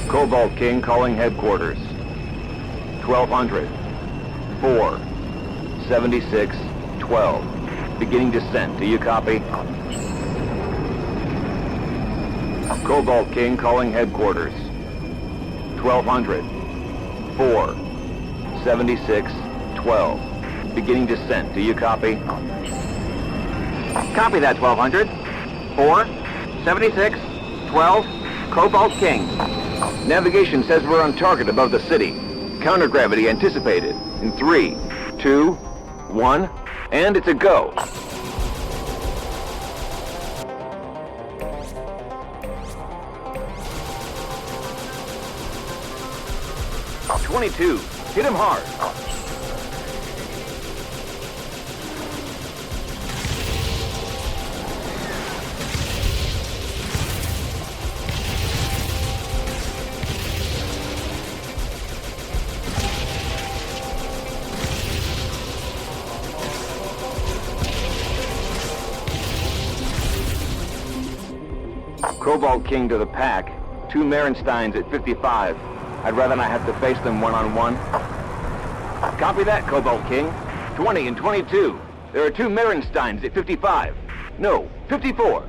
Cobalt King calling headquarters. 1200. 4. 76. 12. Beginning descent. Do you copy? Cobalt King calling headquarters. 1200. 4. 76. 12. Beginning descent. Do you copy? Copy that, 1200. 4. 76. 12. Cobalt King. Navigation says we're on target above the city. Countergravity anticipated. In 3, 2, 1, and it's a go. "22, hit him hard." Cobalt King to the pack. 2 Merensteins at 55. I'd rather not have to face them one-on-one. Copy that, Cobalt King. 20 and 22. There are 2 Merensteins at 55. No, 54.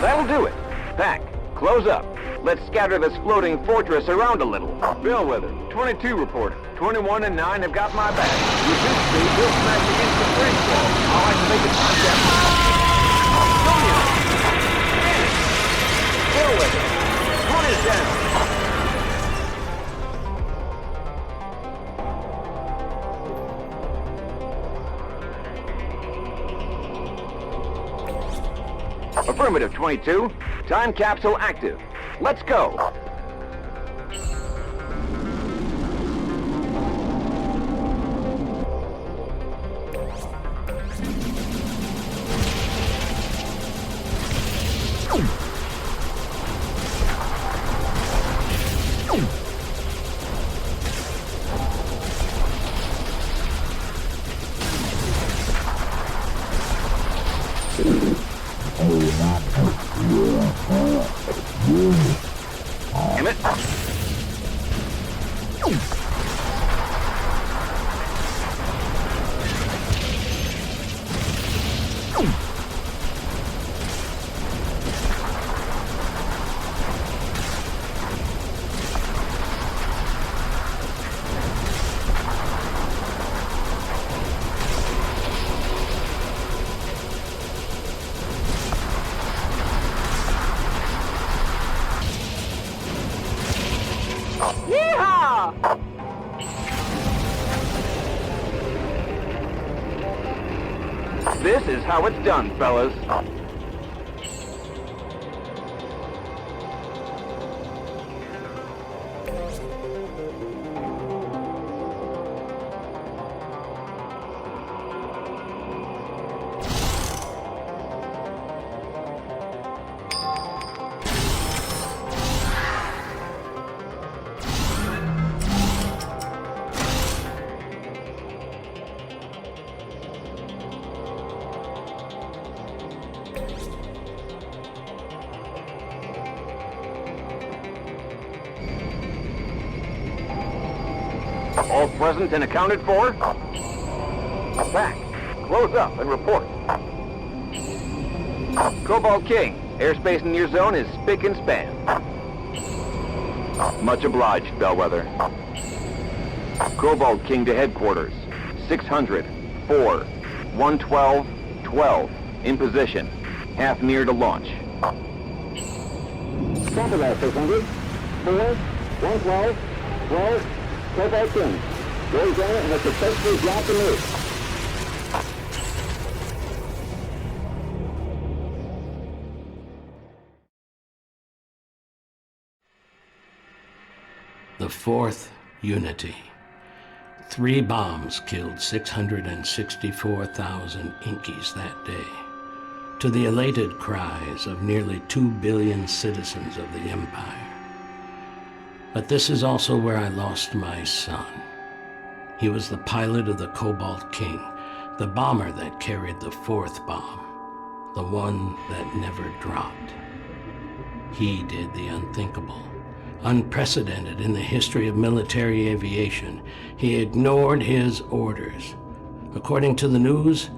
That'll do it. Pack, close up. Let's scatter this floating fortress around a little. Bellwether, 22 reported. 21 and 9 have got my back. With this speed, we'll smash against the bridge wall. I'll have to make it contact. Sonia! Bellwether, 1 is down. Affirmative, 22. Time capsule active. Let's go. Damn it. Yeehaw! This is how it's done, fellas. All present and accounted for? Back. Close up and report. Cobalt King, airspace in your zone is spick and span. Much obliged, Bellwether. Cobalt King to headquarters. 600, 4, 112, 12. In position. Half near to launch. Copy that, 600. 4, 112, 12. Cobalt King. Goes down and has successfully dropped the move. The fourth unity. 3 bombs killed 664,000 Inkies that day, to the elated cries of nearly 2 billion citizens of the Empire. But this is also where I lost my son. He was the pilot of the Cobalt King, the bomber that carried the 4th bomb, the one that never dropped. He did the unthinkable, unprecedented in the history of military aviation. He ignored his orders. According to the news,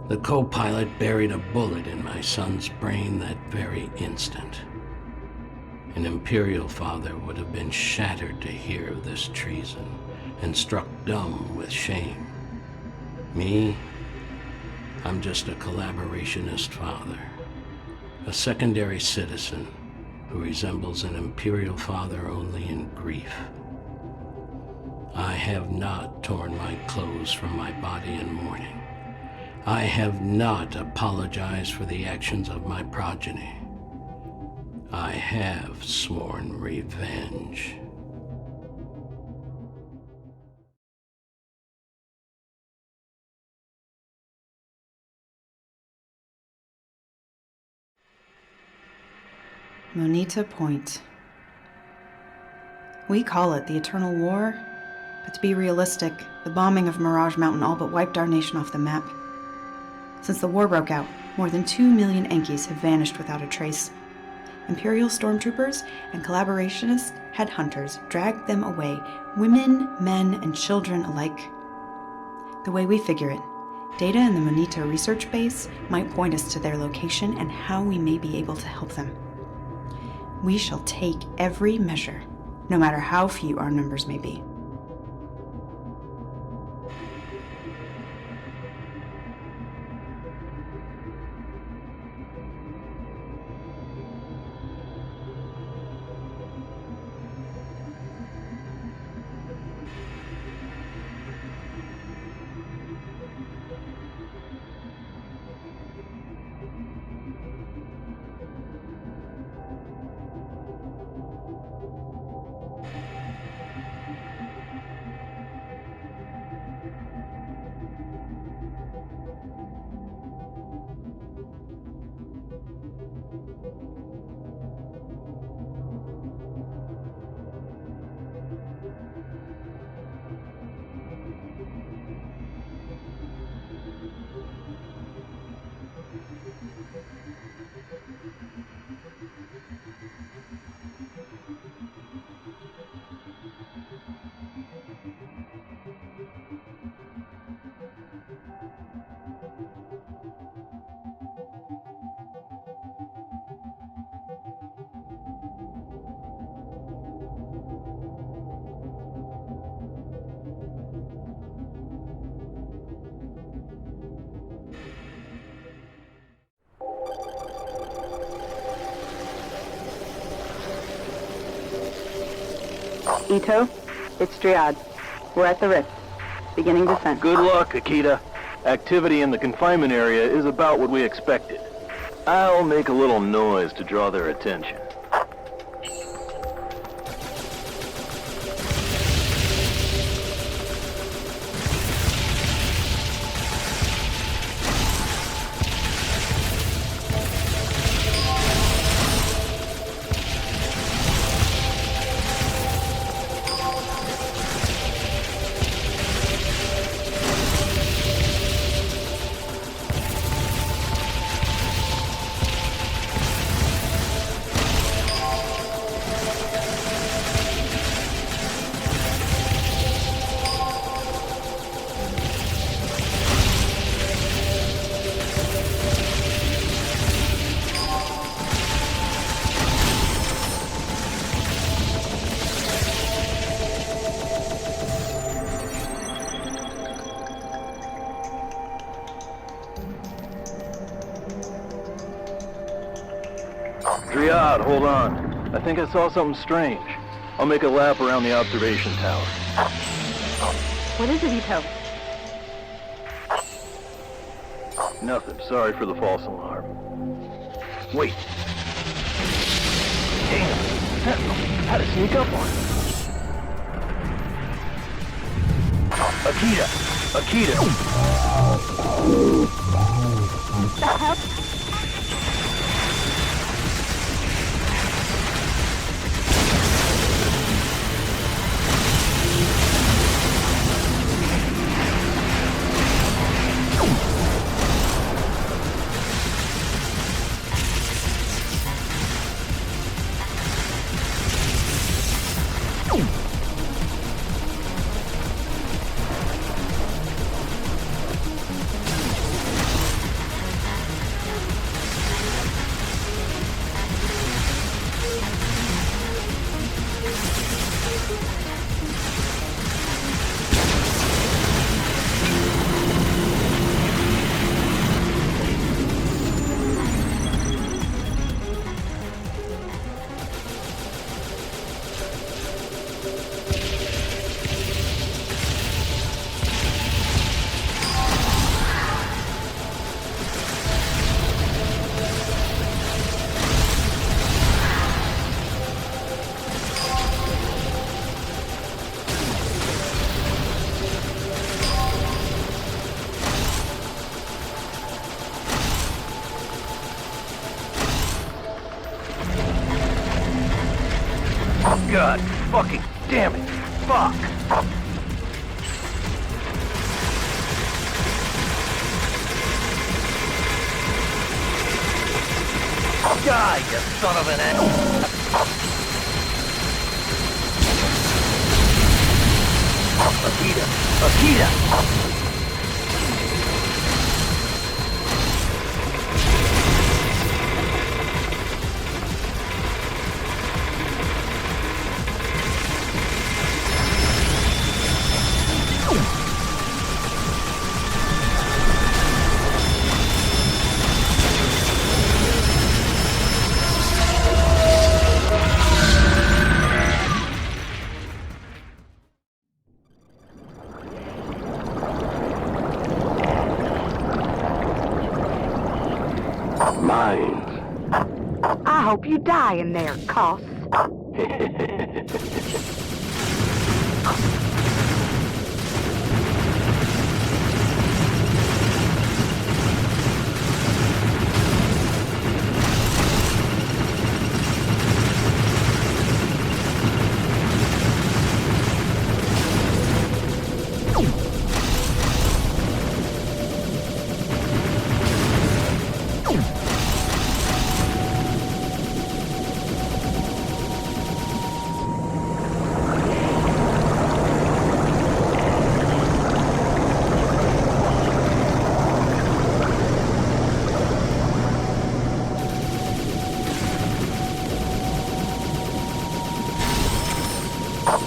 the co-pilot buried a bullet in my son's brain that very instant. An Imperial father would have been shattered to hear of this treason and struck dumb with shame. Me, I'm just a collaborationist father, a secondary citizen who resembles an Imperial father only in grief. I have not torn my clothes from my body in mourning. I have not apologized for the actions of my progeny. I have sworn revenge. Moneta Point. We call it the Eternal War, but to be realistic, the bombing of Mirage Mountain all but wiped our nation off the map. Since the war broke out, more than 2 million Enkies have vanished without a trace. Imperial stormtroopers and collaborationist headhunters dragged them away, women, men, and children alike. The way we figure it, data in the Moneta research base might point us to their location and how we may be able to help them. We shall take every measure, no matter how few our numbers may be. Ito, it's Driad. We're at the rift. Beginning descent. Good luck, Akita. Activity in the confinement area is about what we expected. I'll make a little noise to draw their attention. Driad, hold on. I think I saw something strange. I'll make a lap around the observation tower. What is it, Ito? Nothing. Sorry for the false alarm. Wait. Damn. Sentinel. How to sneak up on him. Akita! Akita! The hell? God fucking damn it! Fuck! Die, you son of an ass! Akita! Akita! I hope you die in there, Coss.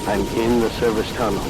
I'm in the service tunnel.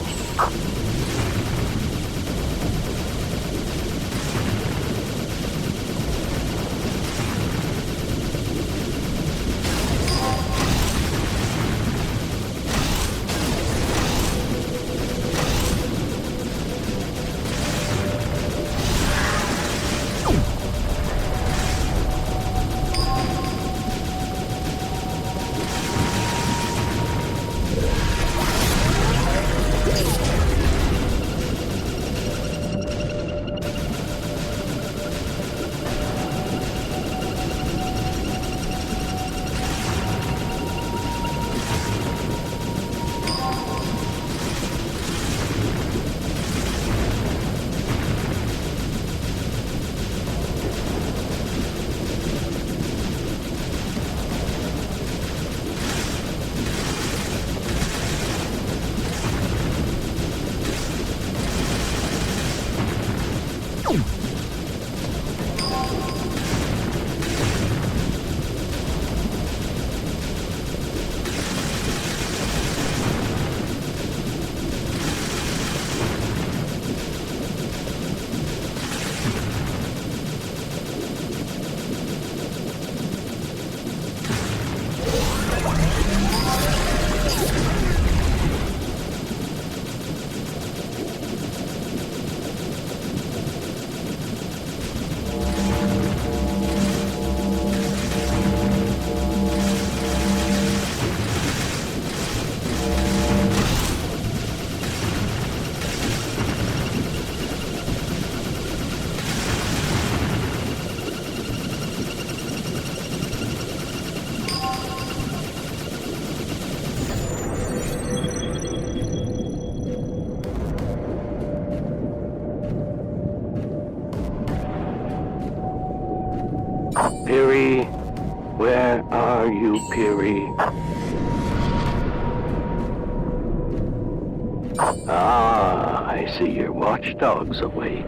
Piri, where are you, Piri? Ah, I see your watchdog's awake.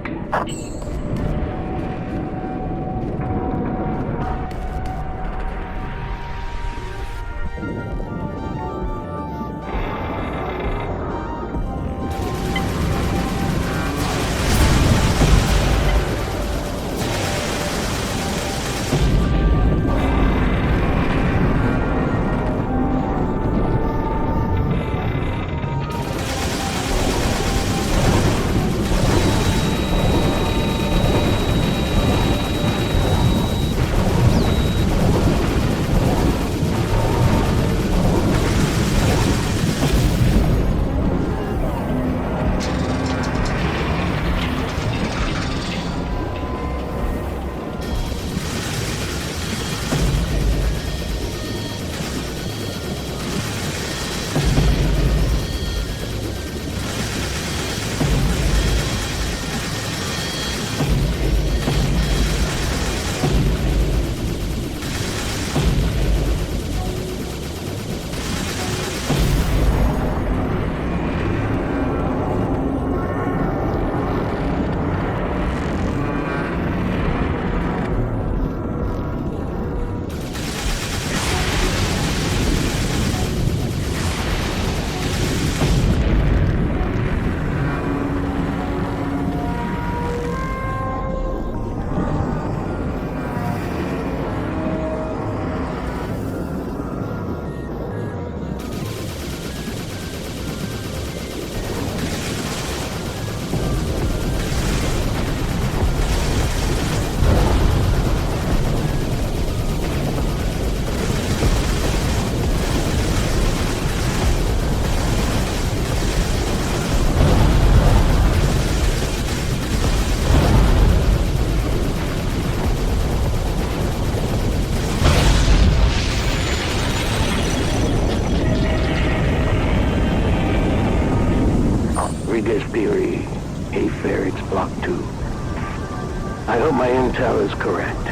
I hope my intel is correct.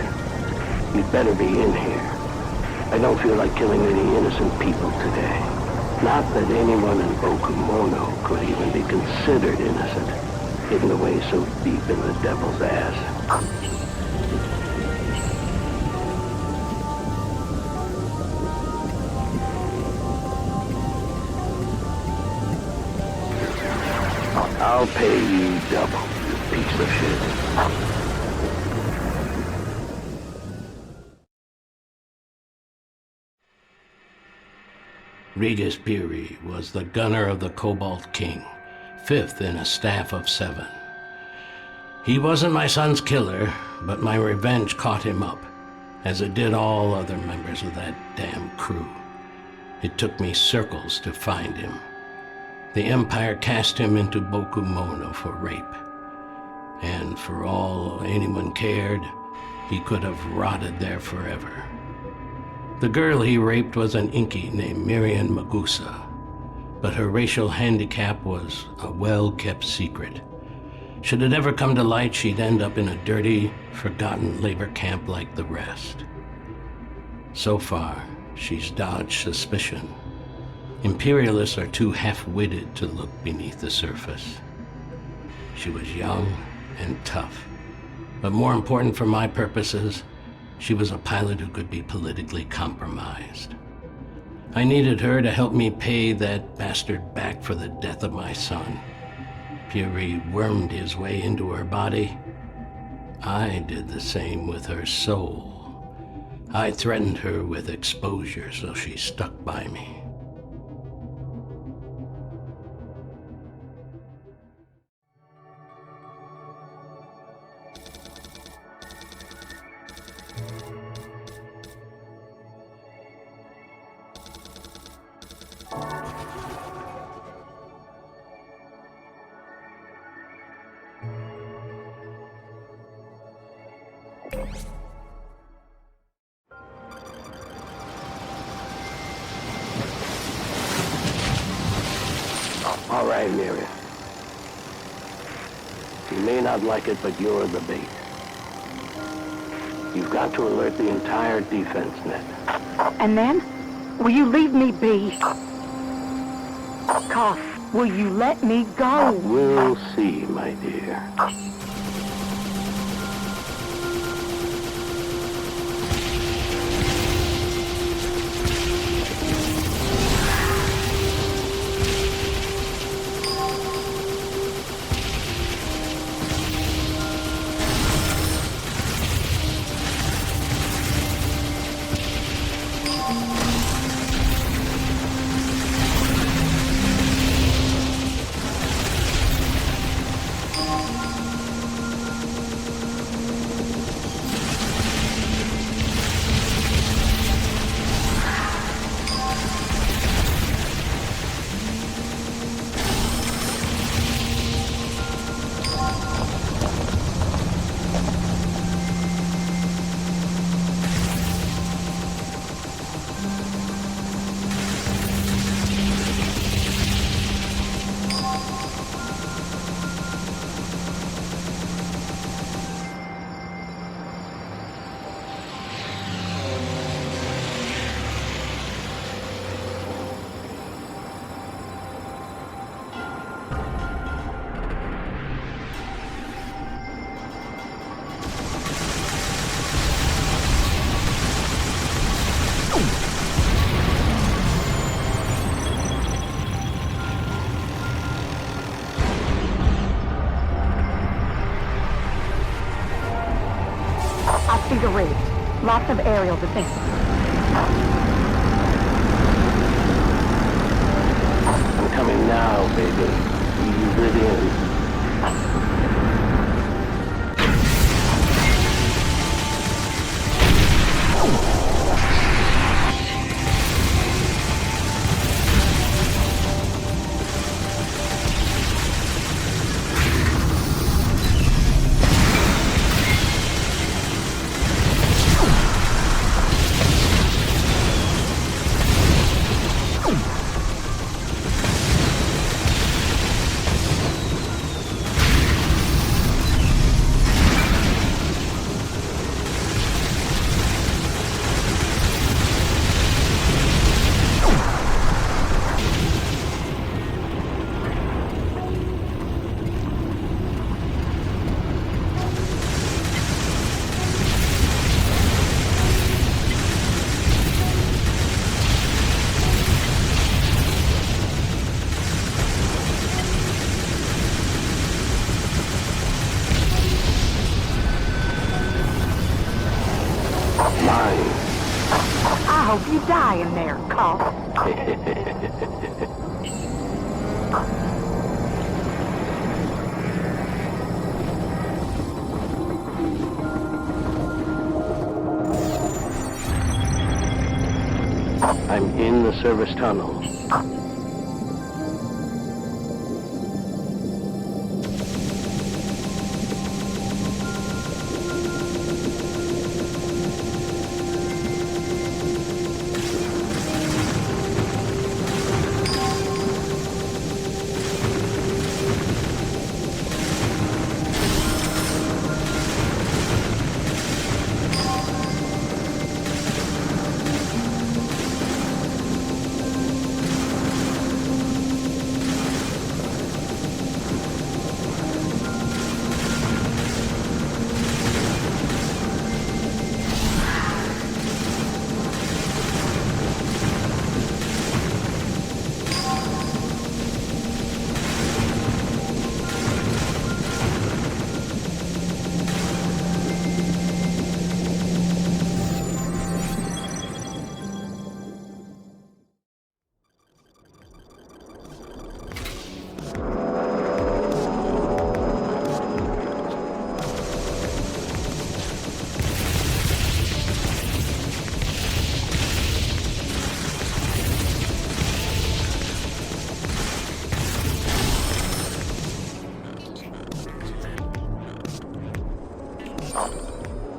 You'd better be in here. I don't feel like killing any innocent people today. Not that anyone in Bokumono could even be considered innocent, hidden away so deep in the devil's ass. I'll pay you double, you piece of shit. Regis Piri was the gunner of the Cobalt King, 5th in a staff of 7. He wasn't my son's killer, but my revenge caught him up, as it did all other members of that damn crew. It took me circles to find him. The Empire cast him into Bokumono for rape. And for all anyone cared, he could have rotted there forever. The girl he raped was an Inky named Miriam Magusa, but her racial handicap was a well-kept secret. Should it ever come to light, she'd end up in a dirty, forgotten labor camp like the rest. So far, she's dodged suspicion. Imperialists are too half-witted to look beneath the surface. She was young and tough, but more important for my purposes, she was a pilot who could be politically compromised. I needed her to help me pay that bastard back for the death of my son. Piri wormed his way into her body. I did the same with her soul. I threatened her with exposure, so she stuck by me. All right, Miriam. You may not like it, but you're the bait. You've got to alert the entire defense net. And then? Will you leave me be? Koth, will you let me go? We'll see, my dear. The raid. Lots of aerial defense. I'm coming now, baby. Ease it in. I hope you die in there, Koth. I'm in the service tunnel.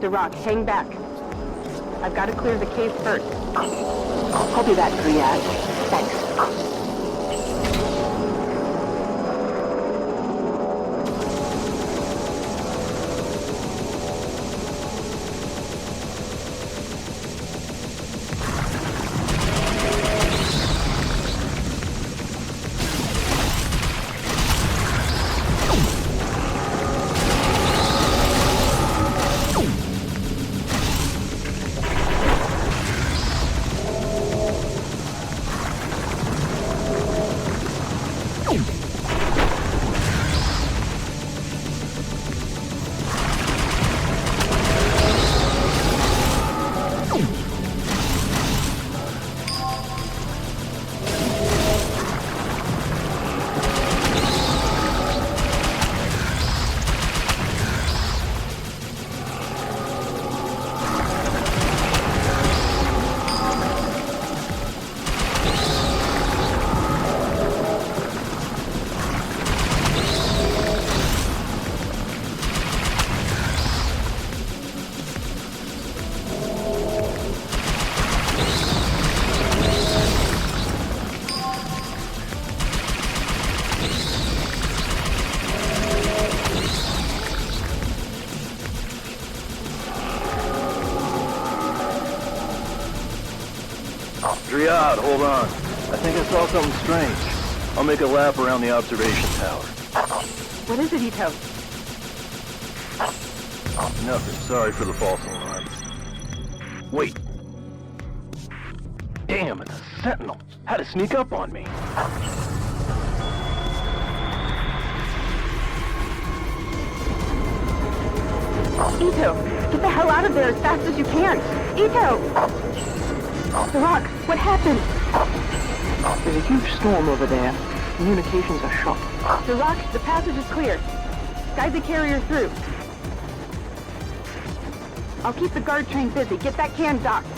Rock, hang back. I've got to clear the cave first. I'll do that, Dryad. Thanks. Riyadh, hold on. I think I saw something strange. I'll make a lap around the observation tower. What is it, Ito? Nothing. Sorry for the false alarm. Wait. Damn, it's a sentinel. Had to sneak up on me. Ito, get the hell out of there as fast as you can. Ito! The Rock, what happened? There's a huge storm over there. Communications are shot. The Rock, the passage is clear. Guide the carrier through. I'll keep the guard train busy. Get that can docked.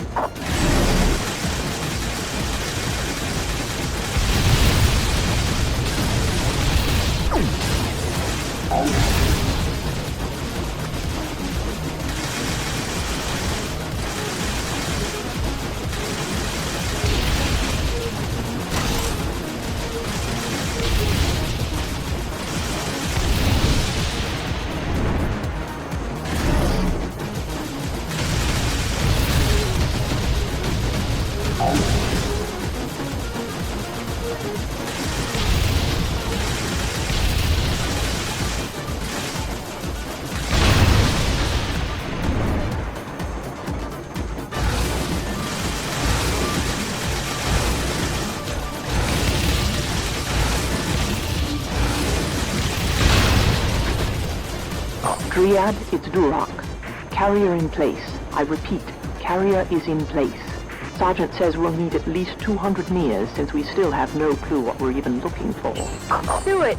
Riyadh, it's Duroc. Carrier in place. I repeat, carrier is in place. Sergeant says we'll need at least 200 meters since we still have no clue what we're even looking for. Do it!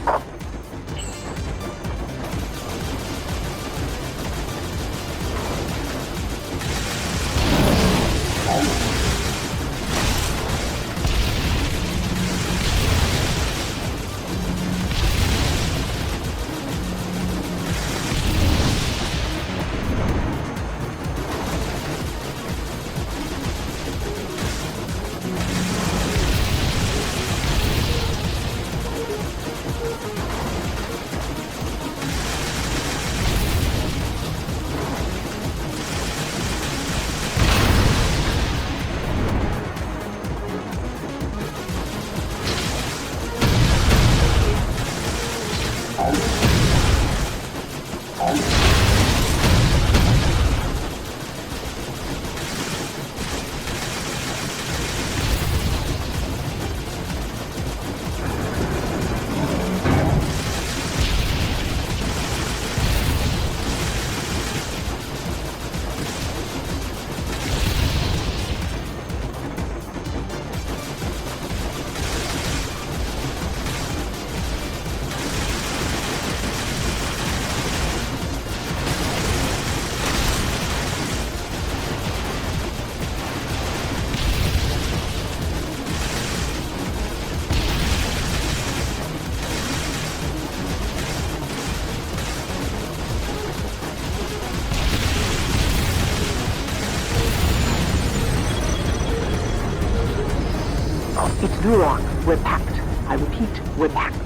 It's Duroc. We're packed. I repeat, we're packed.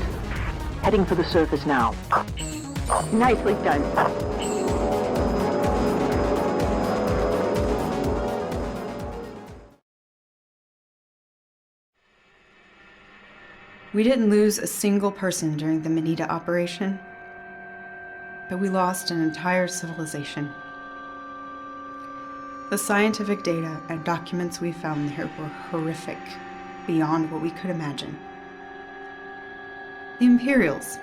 Heading for the surface now. Nicely done. We didn't lose a single person during the Manita operation, but we lost an entire civilization. The scientific data and documents we found there were horrific, beyond what we could imagine. The Imperials,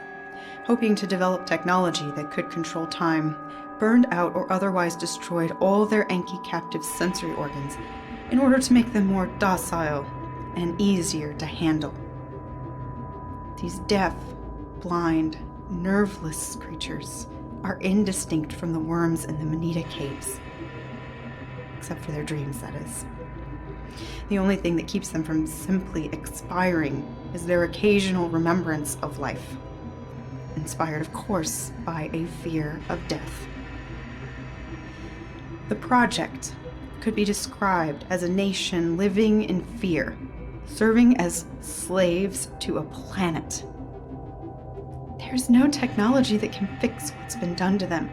hoping to develop technology that could control time, burned out or otherwise destroyed all their Enki captive sensory organs in order to make them more docile and easier to handle. These deaf, blind, nerveless creatures are indistinct from the worms in the Manita caves. Except for their dreams, that is. The only thing that keeps them from simply expiring is their occasional remembrance of life, inspired, of course, by a fear of death. The project could be described as a nation living in fear, serving as slaves to a planet. There's no technology that can fix what's been done to them.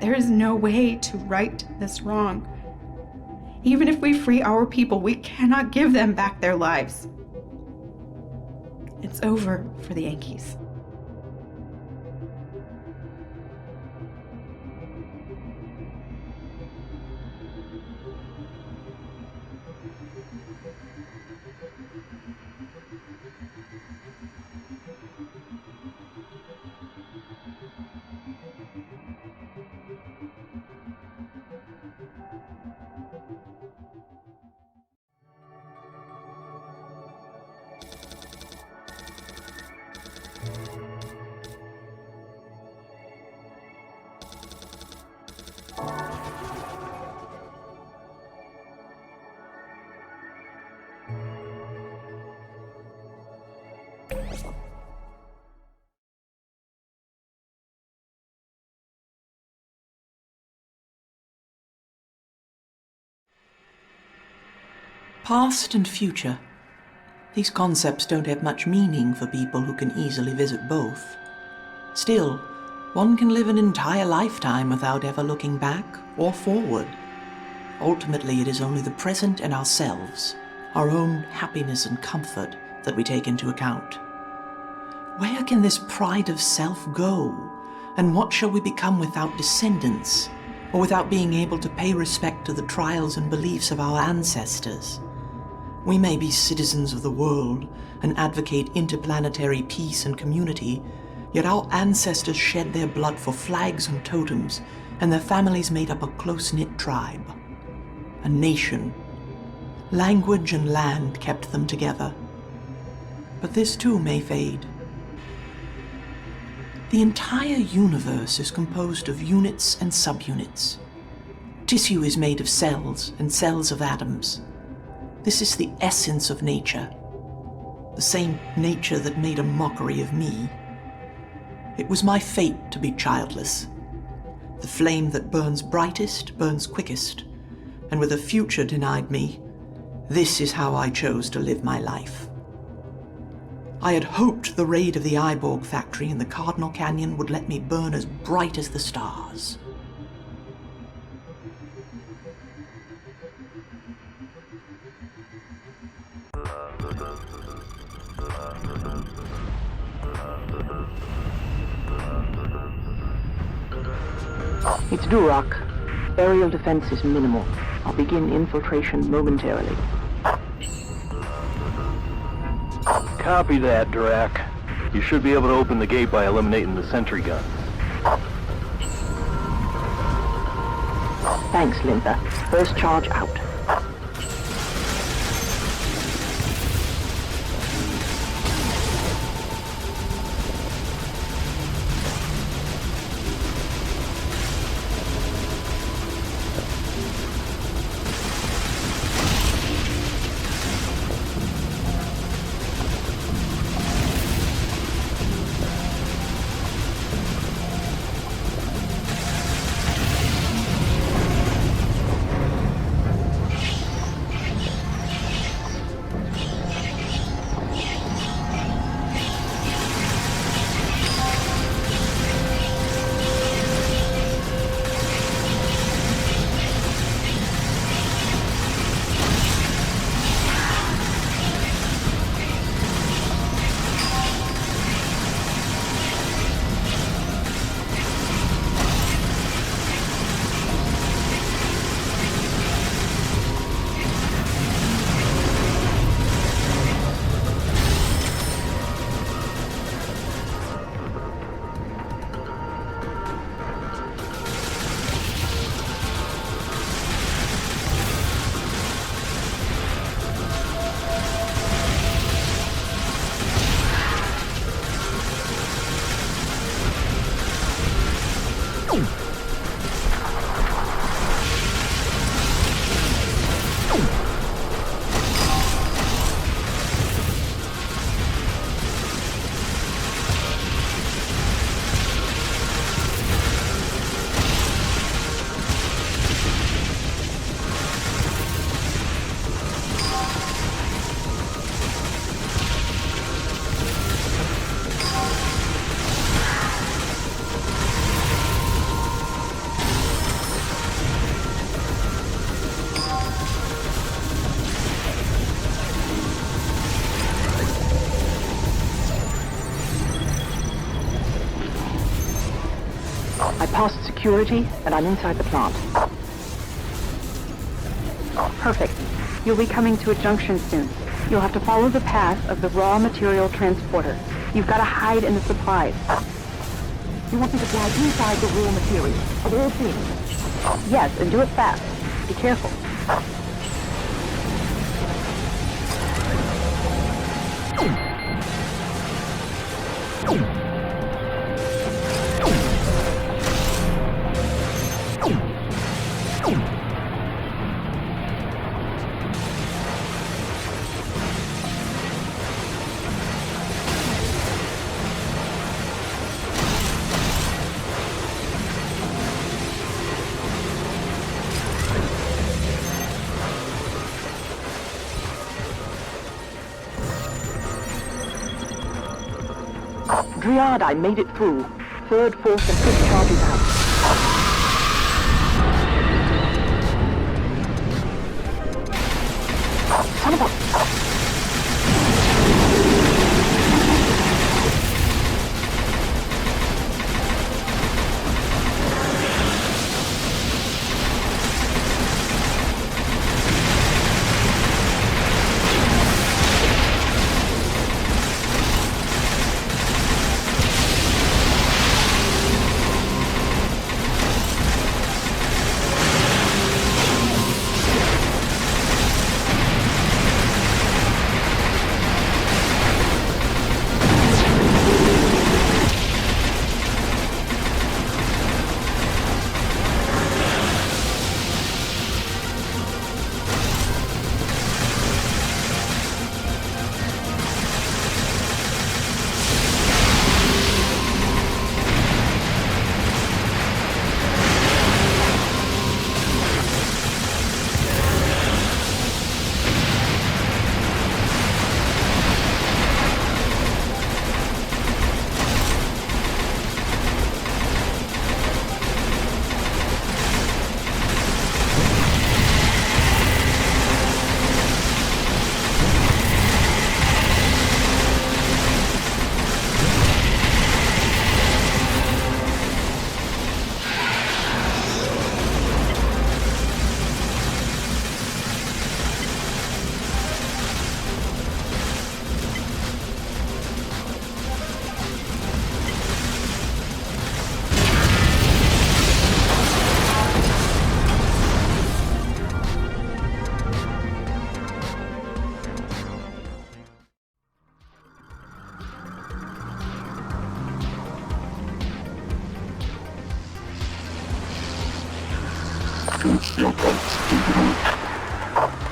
There is no way to right this wrong. Even if we free our people, we cannot give them back their lives. It's over for the Yankees. Past and future. These concepts don't have much meaning for people who can easily visit both. Still, one can live an entire lifetime without ever looking back or forward. Ultimately, it is only the present and ourselves, our own happiness and comfort, that we take into account. Where can this pride of self go? And what shall we become without descendants, or without being able to pay respect to the trials and beliefs of our ancestors? We may be citizens of the world and advocate interplanetary peace and community, yet our ancestors shed their blood for flags and totems, and their families made up a close-knit tribe. A nation. Language and land kept them together. But this too may fade. The entire universe is composed of units and subunits. Tissue is made of cells and cells of atoms. This is the essence of nature, the same nature that made a mockery of me. It was my fate to be childless. The flame that burns brightest burns quickest, and with a future denied me, this is how I chose to live my life. I had hoped the raid of the Eyeborg factory in the Cardinal Canyon would let me burn as bright as the stars. It's Duroc. Aerial defense is minimal. I'll begin infiltration momentarily. Copy that, Drac. You should be able to open the gate by eliminating the sentry guns. Thanks, Limper. First charge out. past security, and I'm inside the plant. Perfect. You'll be coming to a junction soon. You'll have to follow the path of the raw material transporter. You've got to hide in the supplies. You want me to fly inside the raw material, of all things? Yes, and do it fast. Be careful. Dryad, I made it through. Third, fourth, and fifth charges out. Son of a...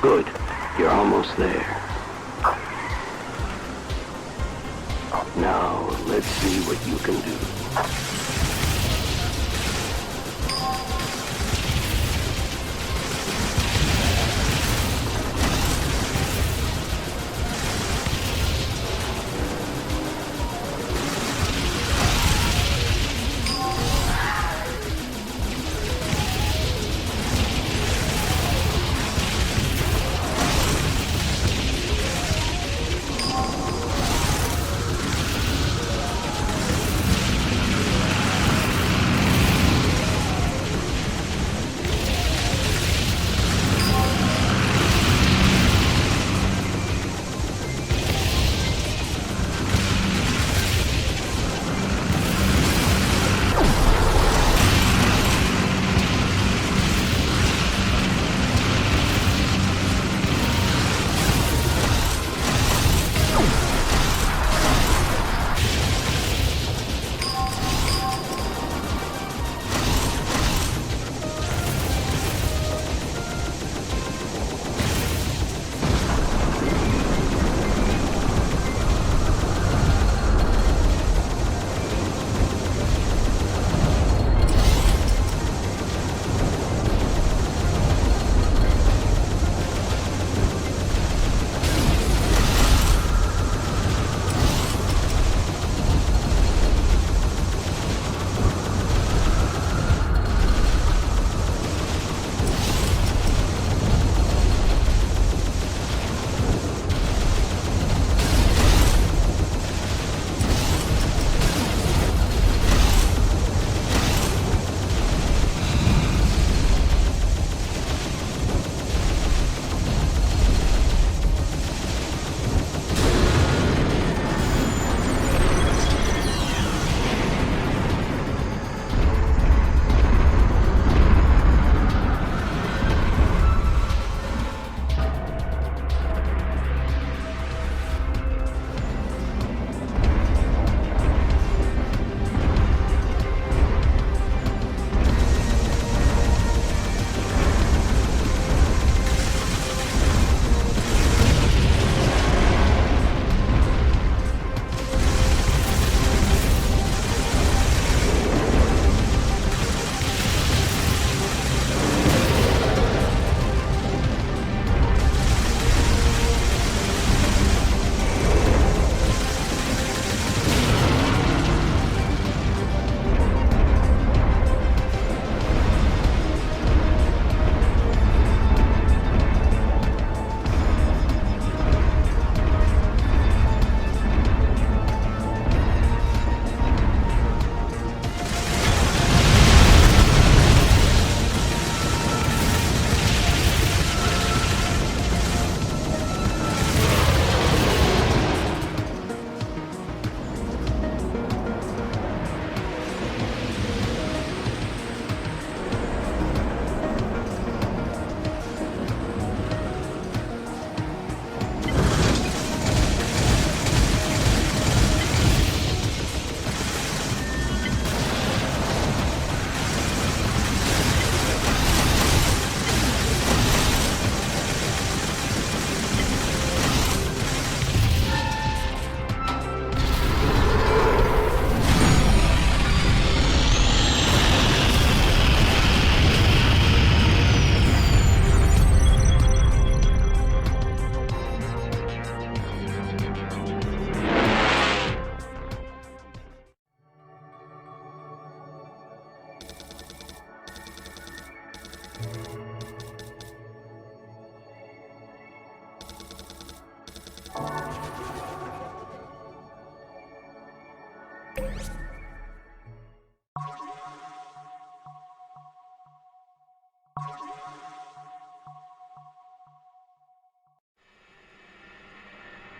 Good. You're almost there. Now, let's see what you can do.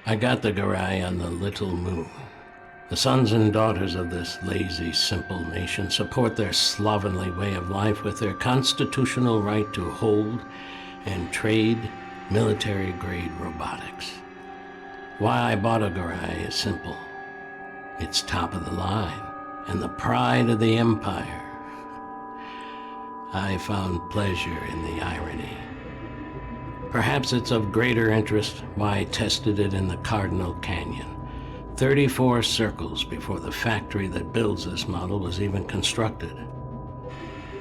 I got the garai on the little moon. The sons and daughters of this lazy, simple nation support their slovenly way of life with their constitutional right to hold and trade military-grade robotics. Why I bought a garai is simple. It's top of the line and the pride of the empire. I found pleasure in the irony. Perhaps it's of greater interest why I tested it in the Cardinal Canyon, 34 circles before the factory that builds this model was even constructed.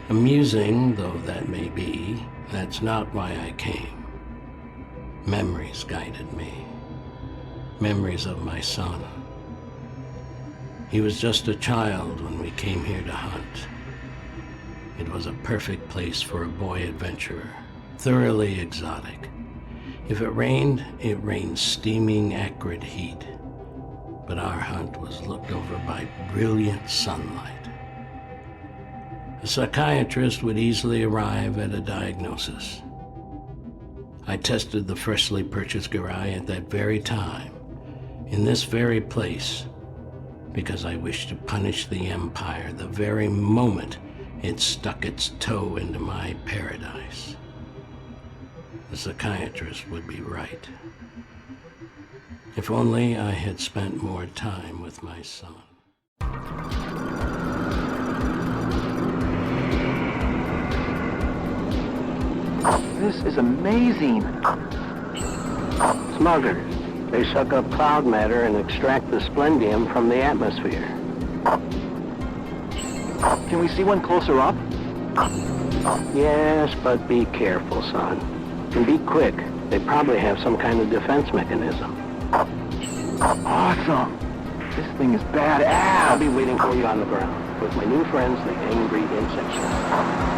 Amusing though that may be, that's not why I came. Memories guided me. Memories of my son. He was just a child when we came here to hunt. It was a perfect place for a boy adventurer, thoroughly exotic. If it rained steaming, acrid heat. But our hunt was looked over by brilliant sunlight. A psychiatrist would easily arrive at a diagnosis. I tested the freshly purchased garai at that very time, in this very place, because I wished to punish the Empire the very moment it stuck its toe into my paradise. The psychiatrist would be right. If only I had spent more time with my son. This is amazing. Smugglers. They suck up cloud matter and extract the splendium from the atmosphere. Can we see one closer up? Yes, but be careful, son. And be quick. They probably have some kind of defense mechanism. Awesome! This thing is I'll badass! be waiting for you on the ground with my new friends, the angry insects.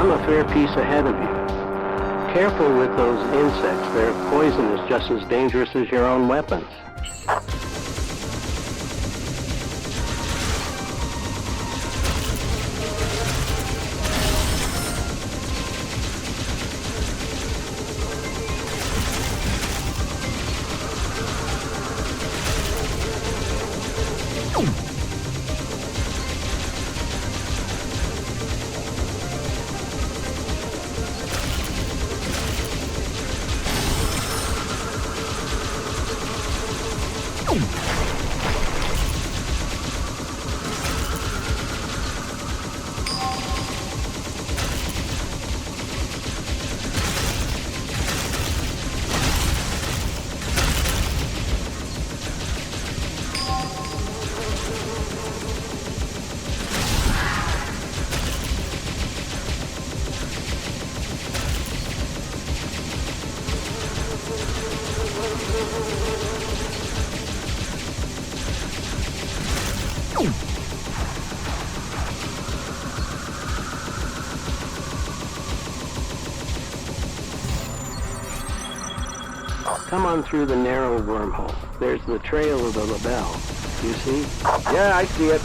I'm a fair piece ahead of you. Careful with those insects. Their poison is just as dangerous as your own weapons. Come on through the narrow wormhole. There's the trail of the label. You see? Yeah, I see it.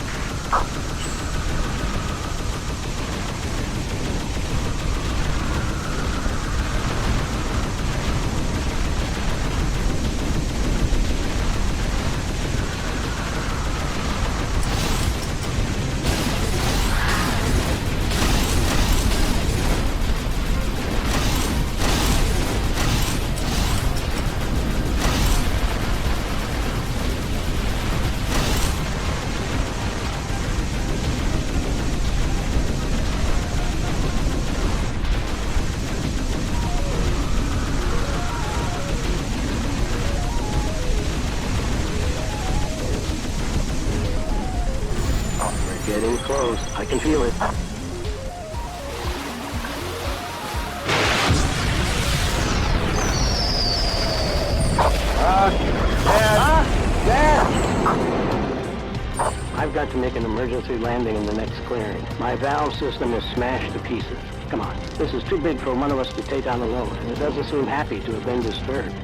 Getting close. I can feel it. Dad! I've got to make an emergency landing in the next clearing. My valve system is smashed to pieces. Come on. This is too big for one of us to take on alone, and it doesn't seem happy to have been disturbed.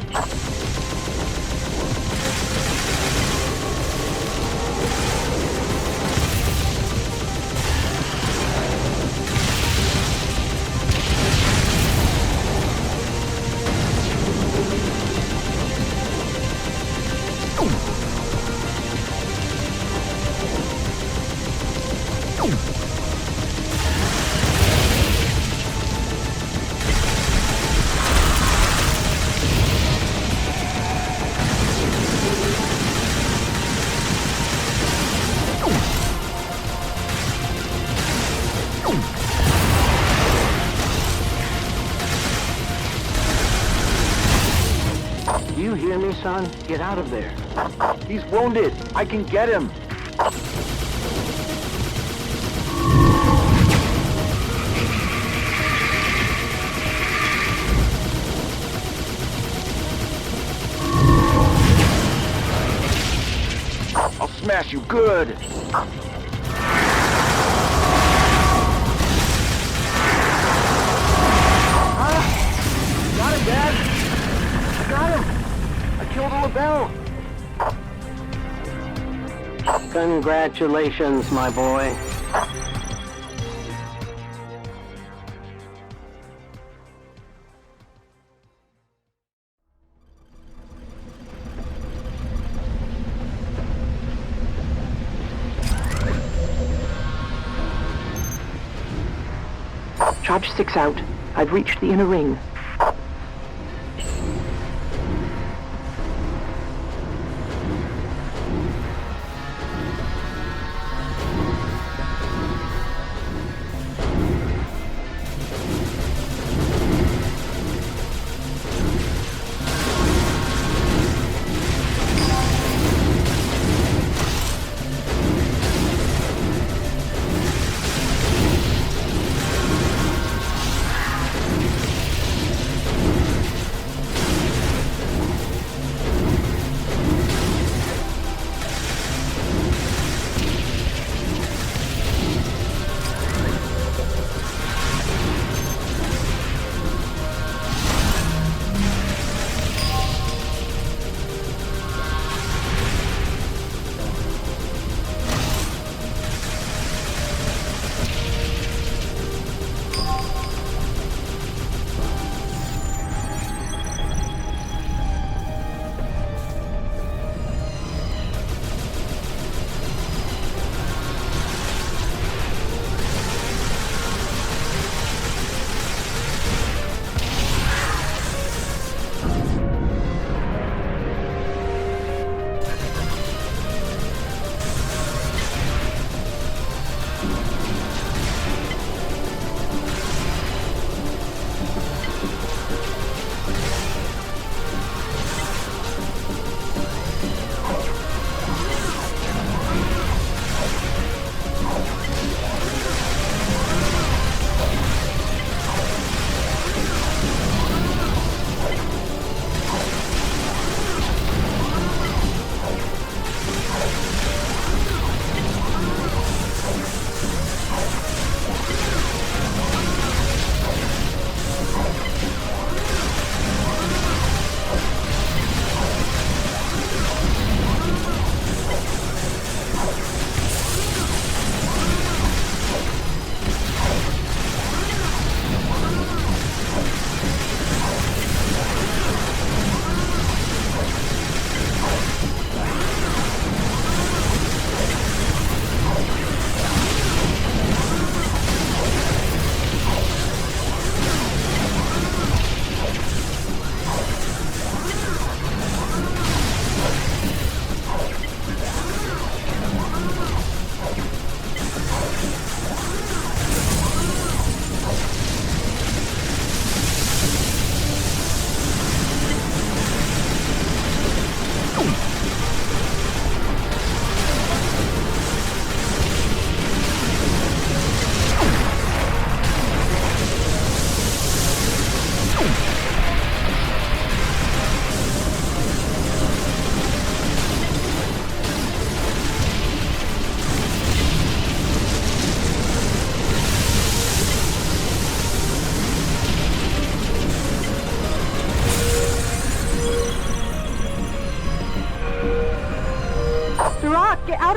Do you hear me, son? Get out of there. He's wounded. I can get him. I'll smash you good. Got him, Dad. I got him. I killed a rebel. Congratulations, my boy. Charge 6 out. I've reached the inner ring.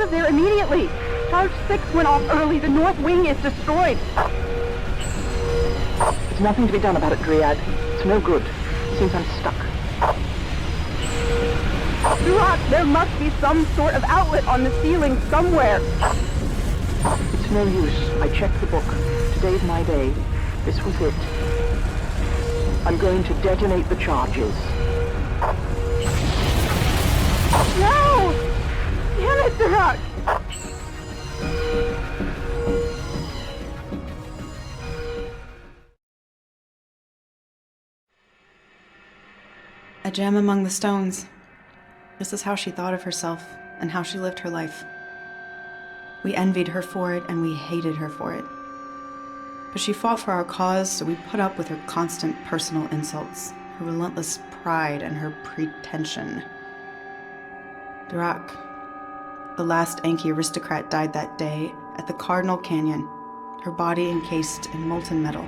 of there immediately! Charge 6 went off early. The north wing is destroyed. There's nothing to be done about it, Dryad. It's no good. Seems I'm stuck. Duroc, there must be some sort of outlet on the ceiling somewhere. It's no use. I checked the book. Today's my day. This was it. I'm going to detonate the charges. No! Damn it, Duroc! A gem among the stones. This is how she thought of herself and how she lived her life. We envied her for it and we hated her for it. But she fought for our cause, so we put up with her constant personal insults, her relentless pride and her pretension. Duroc, the last Anki aristocrat, died that day at the Cardinal Canyon, her body encased in molten metal.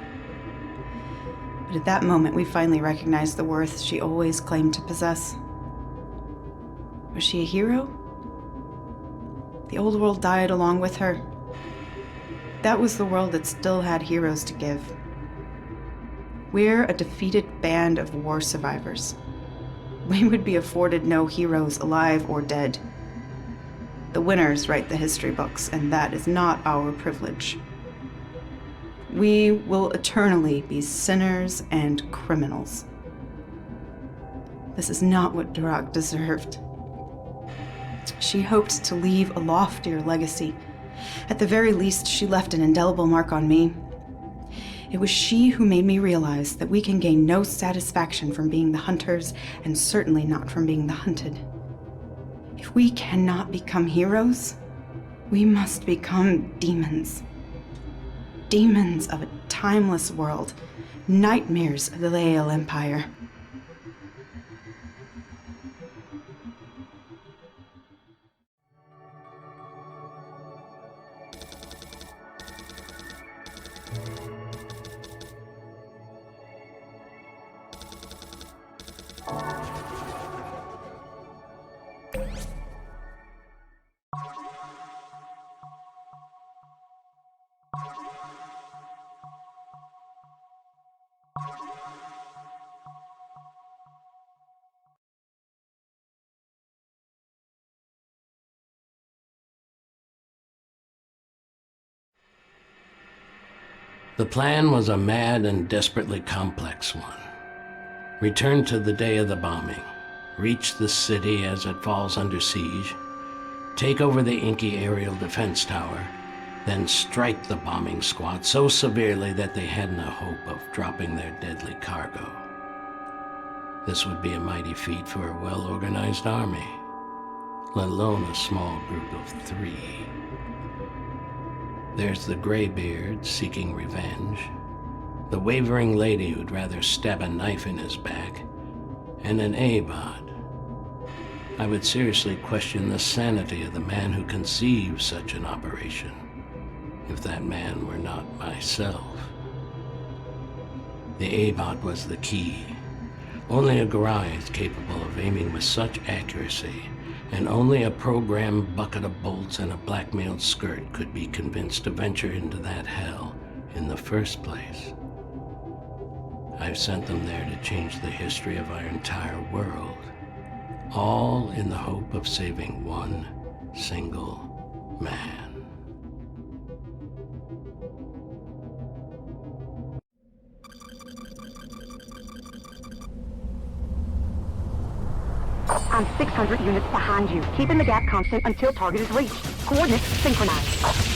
But at that moment, we finally recognized the worth she always claimed to possess. Was she a hero? The old world died along with her. That was the world that still had heroes to give. We're a defeated band of war survivors. We would be afforded no heroes, alive or dead. The winners write the history books, and that is not our privilege. We will eternally be sinners and criminals. This is not what Duroc deserved. She hoped to leave a loftier legacy. At the very least, she left an indelible mark on me. It was she who made me realize that we can gain no satisfaction from being the hunters, and certainly not from being the hunted. If we cannot become heroes, we must become demons. Demons of a timeless world, nightmares of the Lael Empire. The plan was a mad and desperately complex one. Return to the day of the bombing, reach the city as it falls under siege, take over the Inky aerial defense tower, then strike the bombing squad so severely that they had no hope of dropping their deadly cargo. This would be a mighty feat for a well-organized army, let alone a small group of 3. There's the graybeard seeking revenge, the wavering lady who'd rather stab a knife in his back, and an abot. I would seriously question the sanity of the man who conceived such an operation, if that man were not myself. The abot was the key. Only a Garai is capable of aiming with such accuracy, and only a programmed bucket of bolts and a blackmailed skirt could be convinced to venture into that hell in the first place. I've sent them there to change the history of our entire world, all in the hope of saving one single man. I'm 600 units behind you, keeping the gap constant until target is reached. Coordinates synchronized.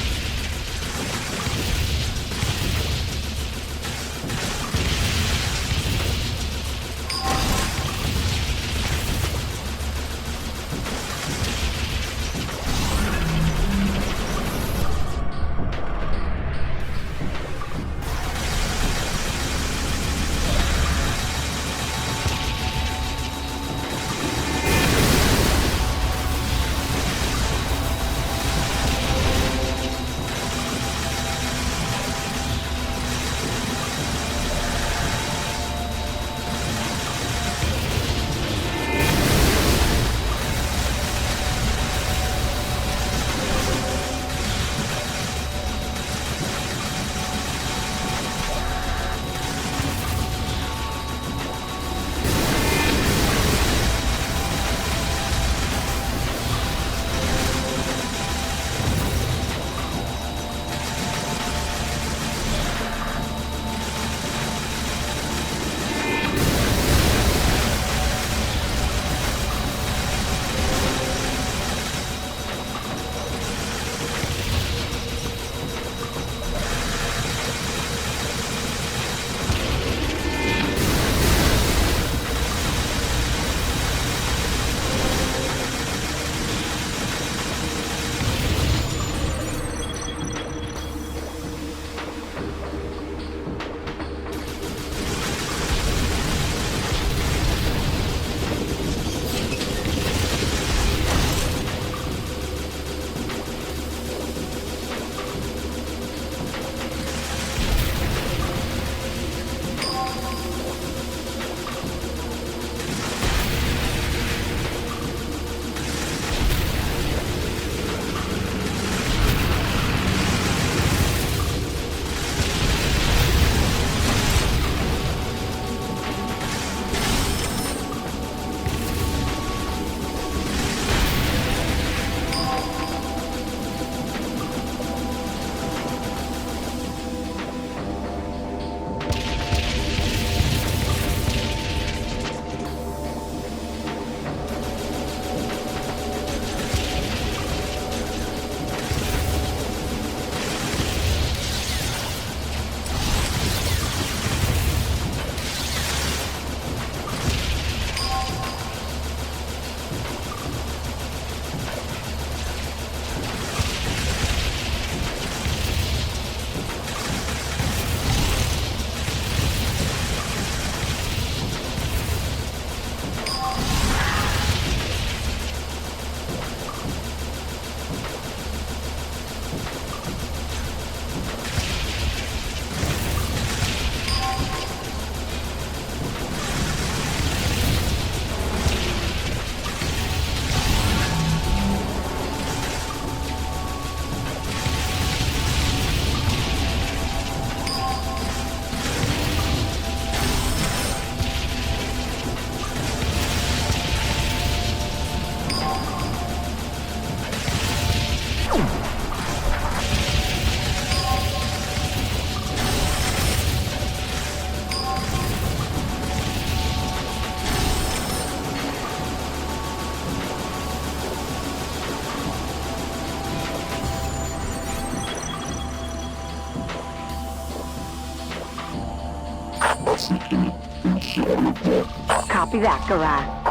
Copy that, Garai.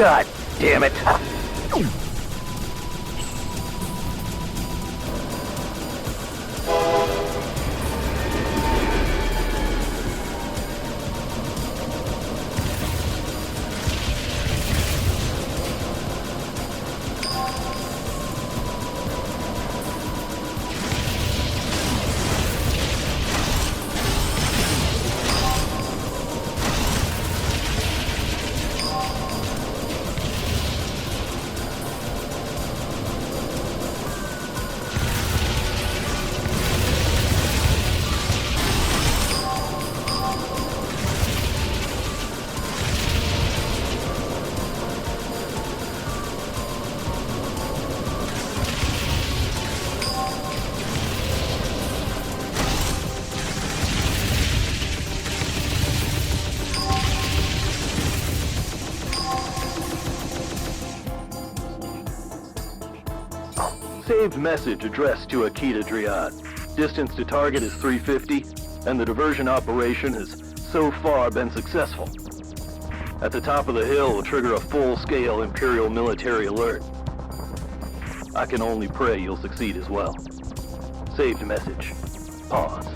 God damn it! Saved message addressed to Akita Driad. Distance to target is 350, and the diversion operation has so far been successful. At the top of the hill will trigger a full-scale Imperial military alert. I can only pray you'll succeed as well. Saved message. Pause.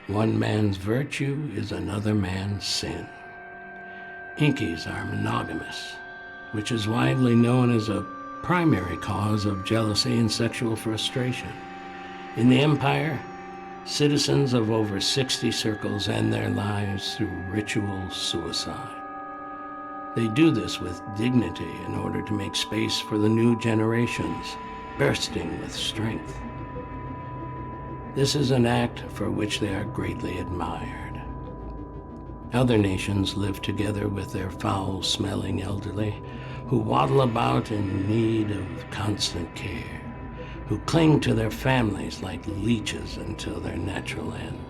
One man's virtue is another man's sin. Inkies are monogamous, which is widely known as a primary cause of jealousy and sexual frustration. In the Empire, citizens of over 60 circles end their lives through ritual suicide. They do this with dignity in order to make space for the new generations, bursting with strength. This is an act for which they are greatly admired. Other nations live together with their foul-smelling elderly, who waddle about in need of constant care, who cling to their families like leeches until their natural end.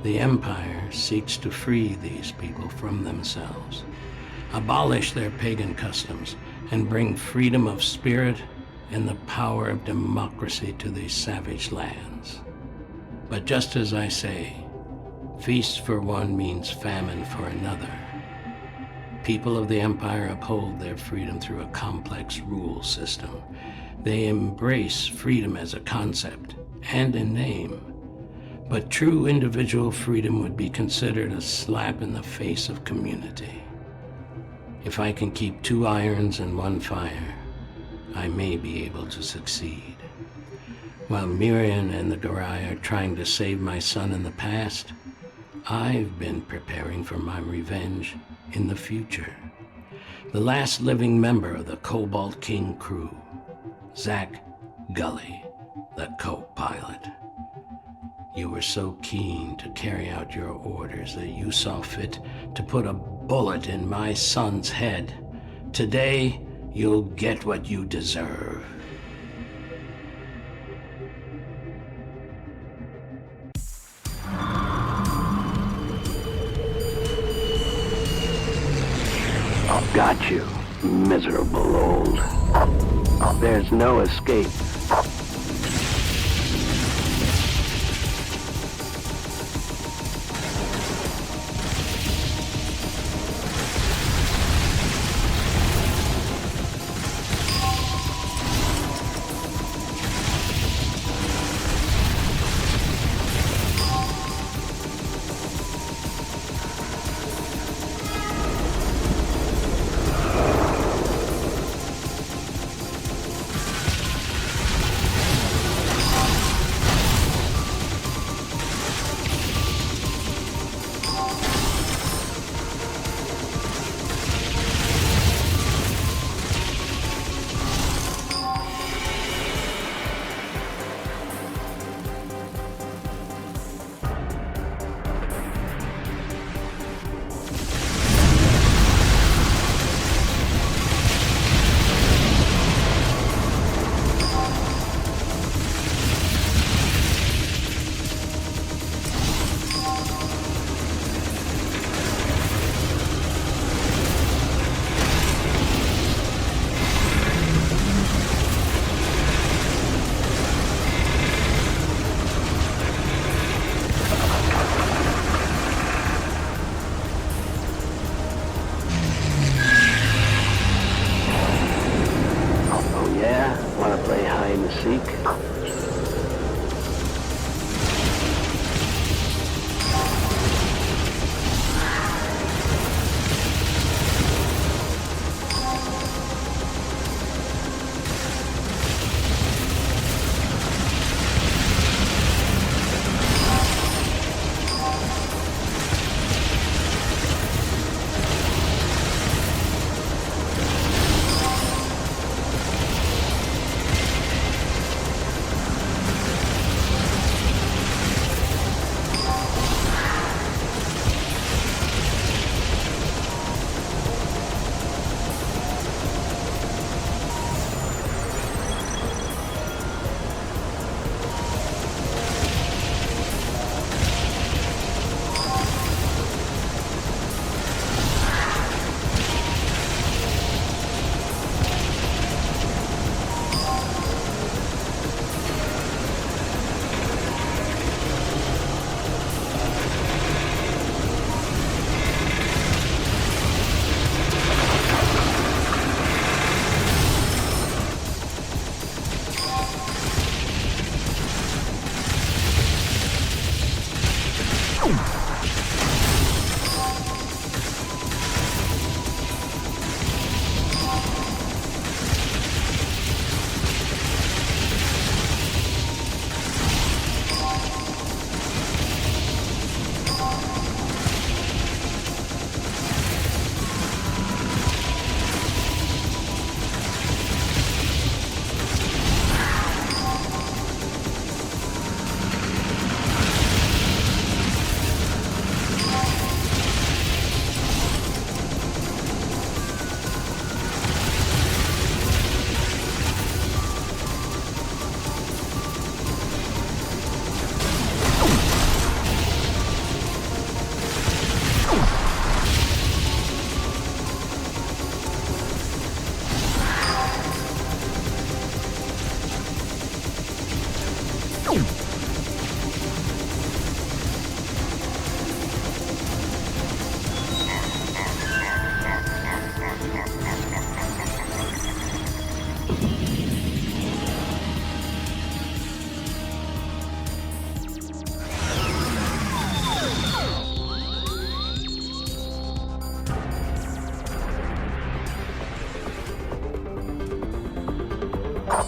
The Empire seeks to free these people from themselves, abolish their pagan customs, and bring freedom of spirit and the power of democracy to these savage lands. But just as I say, feast for one means famine for another. People of the Empire uphold their freedom through a complex rule system. They embrace freedom as a concept and in name. But true individual freedom would be considered a slap in the face of community. If I can keep two irons in one fire, I may be able to succeed. While Miriam and the Garai are trying to save my son in the past, I've been preparing for my revenge in the future. The last living member of the Cobalt King crew, Zach Gully, the co-pilot. You were so keen to carry out your orders that you saw fit to put a bullet in my son's head. Today, you'll get what you deserve. Got you, miserable old. There's no escape.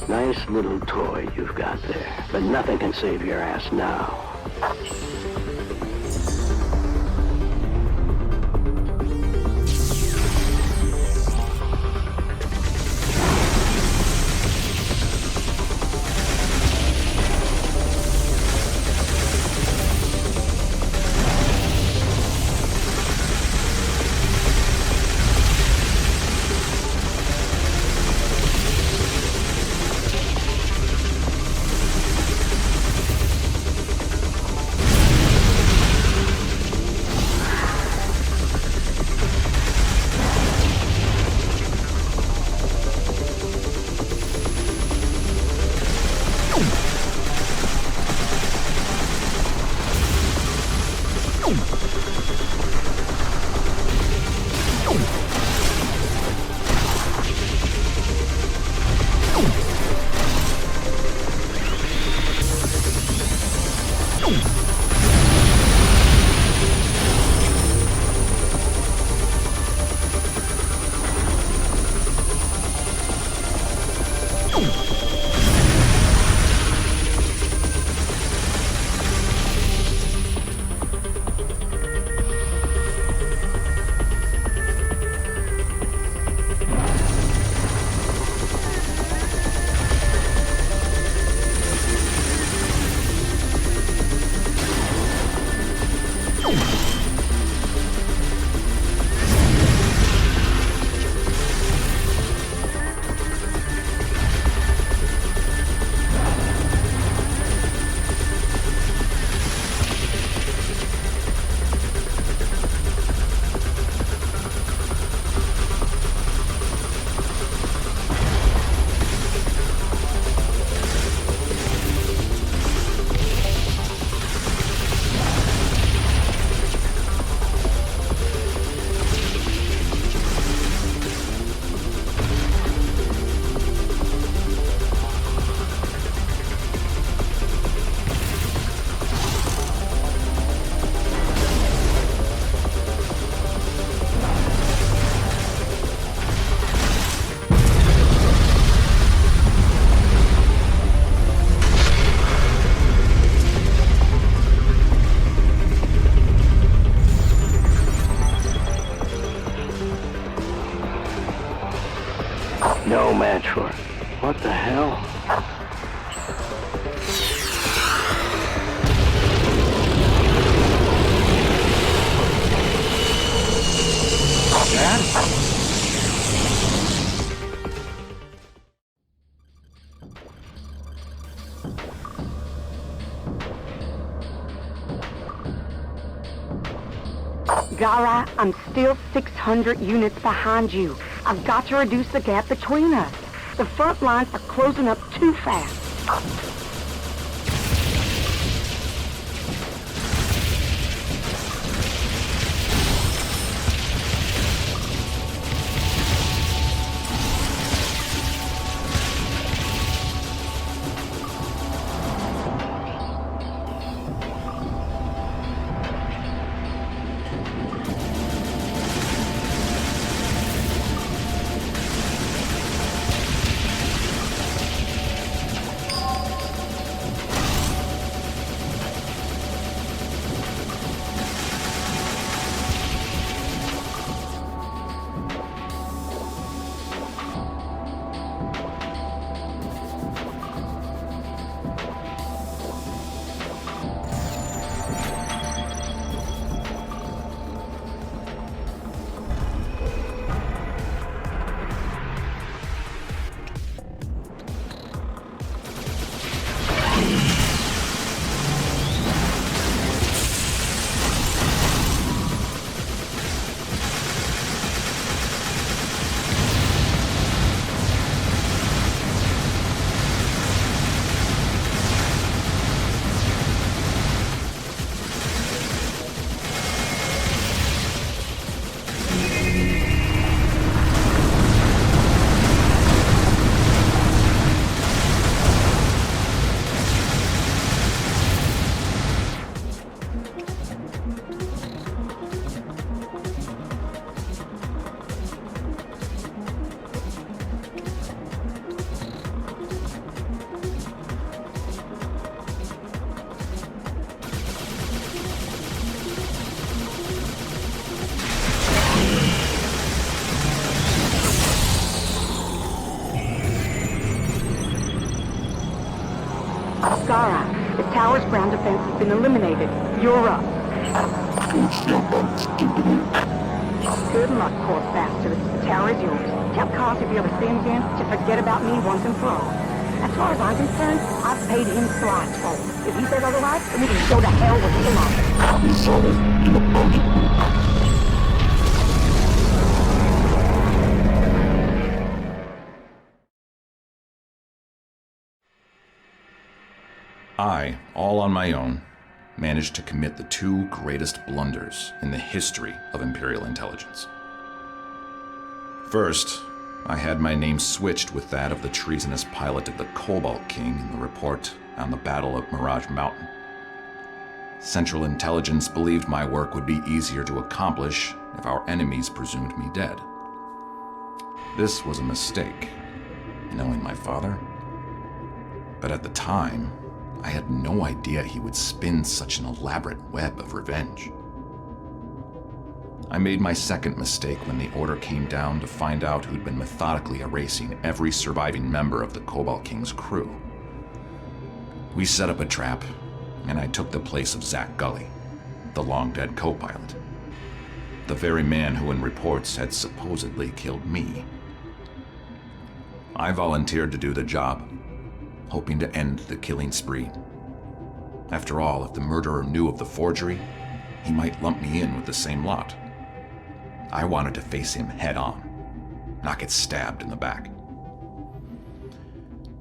Nice little toy you've got there, but nothing can save your ass now. No match for it. What the hell? Gara, I'm still 600 units behind you. I've got to reduce the gap between us. The front lines are closing up too fast. Zara. The tower's ground defense has been eliminated. You're up. Good luck, poor bastard. The tower is yours. Tell Carl if you ever see him again to forget about me once and for all. As far as I'm concerned, I've paid him thrice for it. If he says otherwise, then we can go to hell with him I, all on my own, managed to commit the two greatest blunders in the history of Imperial intelligence. First, I had my name switched with that of the treasonous pilot of the Cobalt King in the report on the Battle of Mirage Mountain. Central Intelligence believed my work would be easier to accomplish if our enemies presumed me dead. This was a mistake, knowing my father. But at the time, I had no idea he would spin such an elaborate web of revenge. I made my second mistake when the order came down to find out who'd been methodically erasing every surviving member of the Cobalt King's crew. We set up a trap, and I took the place of Zach Gully, the long-dead co-pilot. The very man who in reports had supposedly killed me. I volunteered to do the job, hoping to end the killing spree. After all, if the murderer knew of the forgery, he might lump me in with the same lot. I wanted to face him head-on, not get stabbed in the back.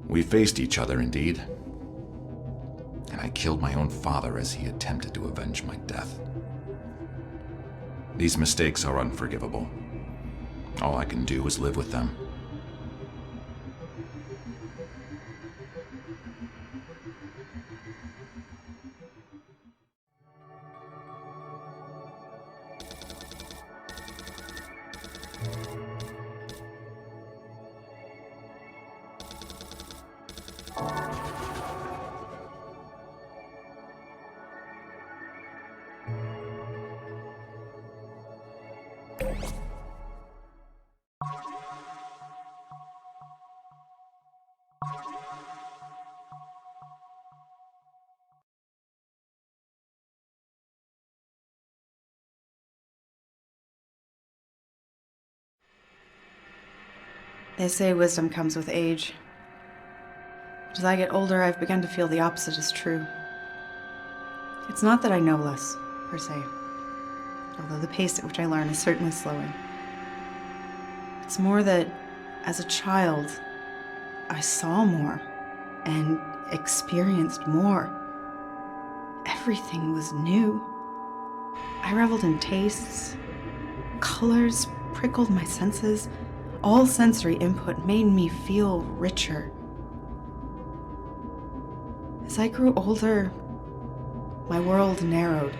We faced each other, indeed, and I killed my own father as he attempted to avenge my death. These mistakes are unforgivable. All I can do is live with them. They say wisdom comes with age. But as I get older, I've begun to feel the opposite is true. It's not that I know less, per se, although the pace at which I learn is certainly slowing. It's more that, as a child, I saw more and experienced more. Everything was new. I reveled in tastes. Colors prickled my senses. All sensory input made me feel richer. As I grew older, my world narrowed.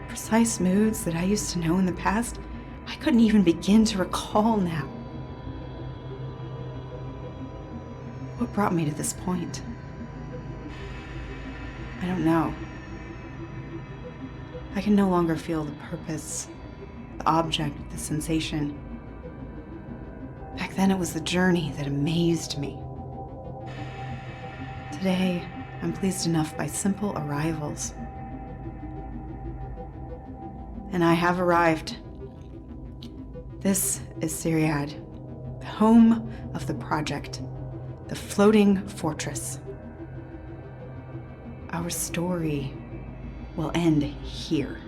Precise moods that I used to know in the past, I couldn't even begin to recall now. What brought me to this point? I don't know. I can no longer feel the purpose, the object, the sensation. Back then it was the journey that amazed me. Today, I'm pleased enough by simple arrivals. And I have arrived. This is Syriad, the home of the project, the floating fortress. Our story will end here.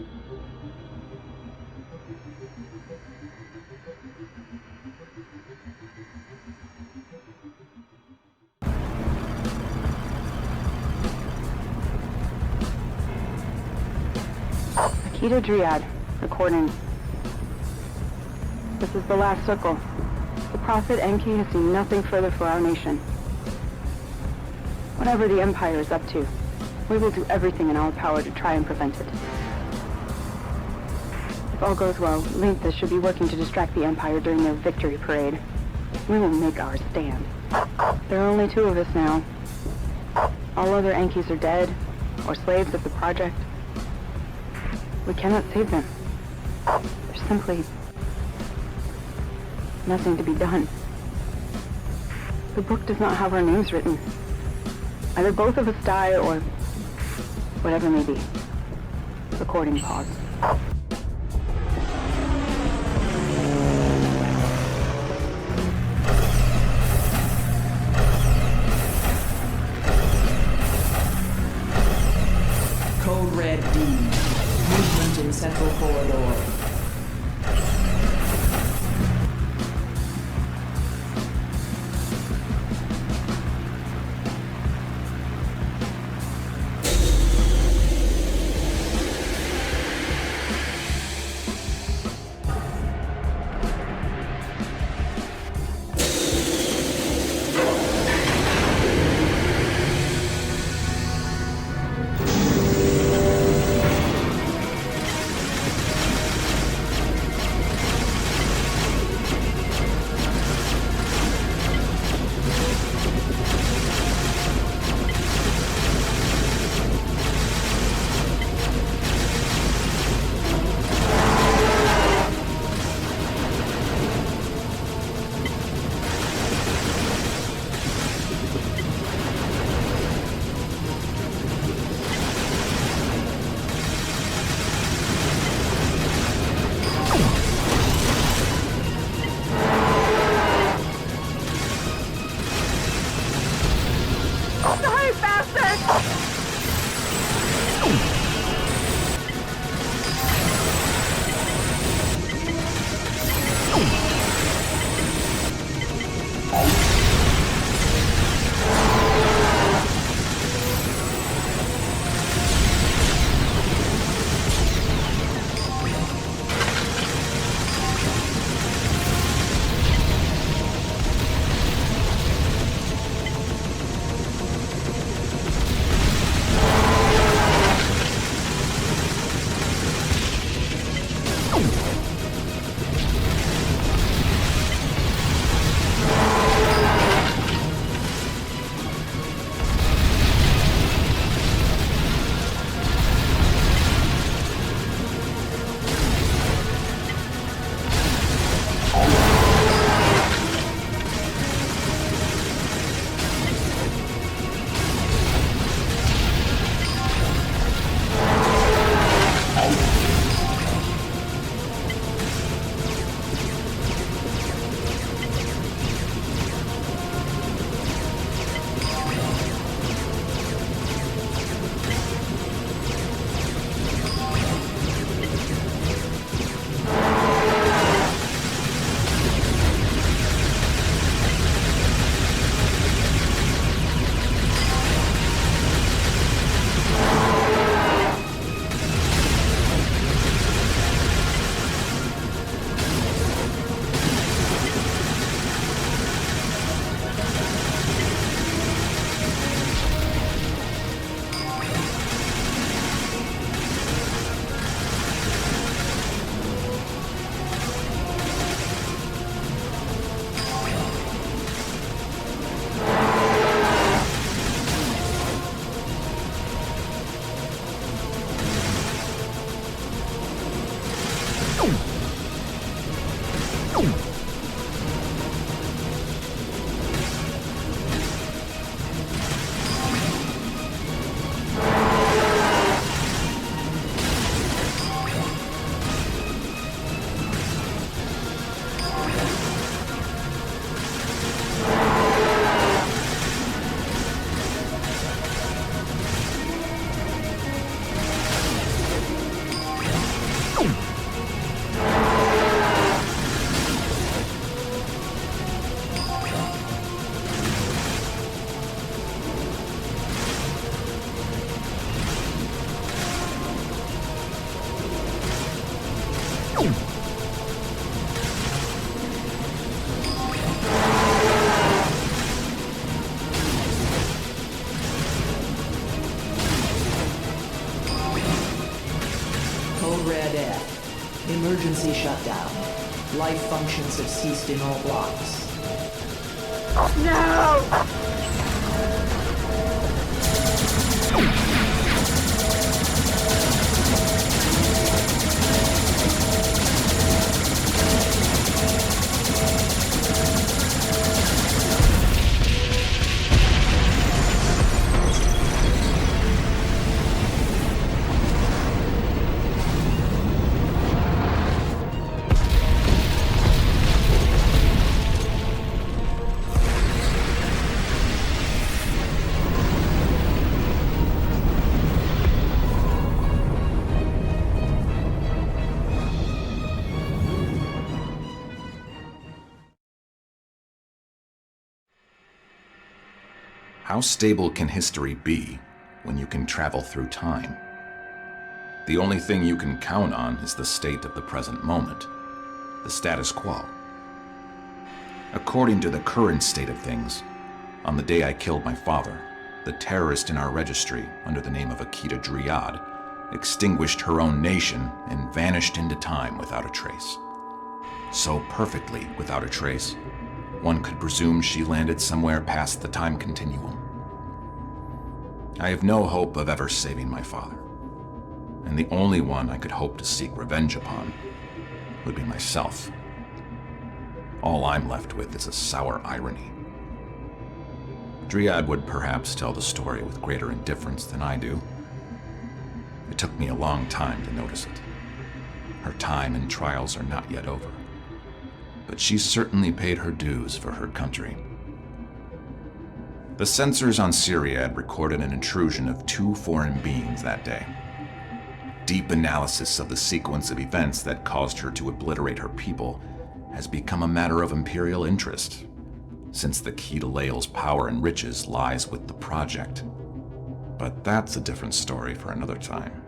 Akita Dryad, recording. This is the last circle. The Prophet Enki has seen nothing further for our nation. Whatever the Empire is up to, we will do everything in our power to try and prevent it. If all goes well, Linthas should be working to distract the Empire during their victory parade. We will make our stand. There are only two of us now. All other Enkis are dead, or slaves of the project. We cannot save them. There's simply nothing to be done. The book does not have our names written. Either both of us die or whatever may be. Recording pause. Code Red D. Movement in Central Corridor. Emergency shutdown. Life functions have ceased in all blocks. No! How stable can history be when you can travel through time? The only thing you can count on is the state of the present moment, the status quo. According to the current state of things, on the day I killed my father, the terrorist in our registry, under the name of Akita Dryad, extinguished her own nation and vanished into time without a trace. So perfectly without a trace, one could presume she landed somewhere past the time continuum. I have no hope of ever saving my father, and the only one I could hope to seek revenge upon would be myself. All I'm left with is a sour irony. Dryad would perhaps tell the story with greater indifference than I do. It took me a long time to notice it. Her time and trials are not yet over, but she certainly paid her dues for her country. The sensors on Syriad recorded an intrusion of 2 foreign beings that day. Deep analysis of the sequence of events that caused her to obliterate her people has become a matter of imperial interest, since the key to Lael's power and riches lies with the project. But that's a different story for another time.